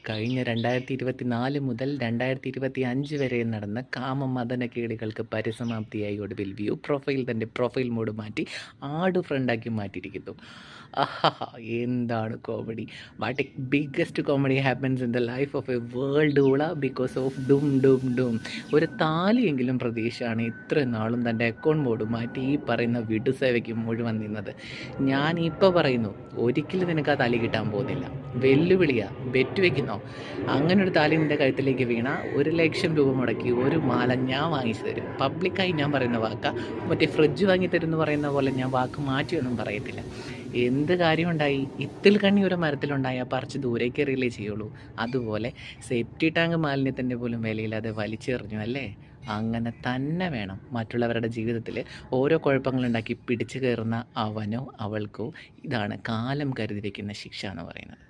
കഴിഞ്ഞ 2024 മുതൽ 2025 വരെ നടന്ന കാമമദനക്കേടുകൾക്ക് പരിസമാപ്തിയായി ഒടുവിൽ വ്യൂ പ്രൊഫൈൽ തൻ്റെ പ്രൊഫൈൽ മോഡ് മാറ്റി ആഡ് ഫ്രണ്ടാക്കി മാറ്റിയിരിക്കുന്നു. ആഹാ, എന്താണ് comedy! What a biggest comedy happens in the life of a world ഊള ബിക്കോസ് ഓഫ് ഡും ഡും ഡും. ഒരു താലിയെങ്കിലും പ്രതീക്ഷയാണ് ഇത്ര നാളും തൻ്റെ അക്കൗണ്ട് മോഡ് മാറ്റി ഈ പറയുന്ന വിടുസേവയ്ക്ക് മുഴുവൻ നിന്നത്. ഞാൻ ഇപ്പോൾ പറയുന്നു, ഒരിക്കലും നിനക്ക് ആ താലി കിട്ടാൻ പോകുന്നില്ല. വെല്ലുവിളിയാ, ബെറ്റ് വെക്കുന്നോ? അങ്ങനെ ഒരു താലി നിൻ്റെ കഴുത്തിലേക്ക് വീണ 1,00,000 രൂപ മുടക്കി ഒരു മാല ഞാൻ വാങ്ങിച്ചു തരും. പബ്ലിക്കായി ഞാൻ പറയുന്ന വാക്കാ. മറ്റേ ഫ്രിഡ്ജ് വാങ്ങിത്തരും എന്ന് പറയുന്ന പോലെ ഞാൻ വാക്ക് മാറ്റിയൊന്നും പറയത്തില്ല. എന്ത് കാര്യമുണ്ടായി? ഇത്തിൽ കണ്ണി ഒരു മരത്തിലുണ്ടായാൽ പറിച്ച് ദൂരേക്ക് എറിയലേ ചെയ്യുള്ളൂ. അതുപോലെ സെപ്റ്റി ടാങ്ക് മാലിന്യത്തിൻ്റെ പോലും വിലയില്ലാതെ വലിച്ചെറിഞ്ഞു അല്ലേ? അങ്ങനെ തന്നെ വേണം മറ്റുള്ളവരുടെ ജീവിതത്തിൽ ഓരോ കുഴപ്പങ്ങളുണ്ടാക്കി പിടിച്ചു കയറുന്ന അവനോ അവൾക്കോ. ഇതാണ് കാലം കരുതി വയ്ക്കുന്ന ശിക്ഷ എന്ന് പറയുന്നത്.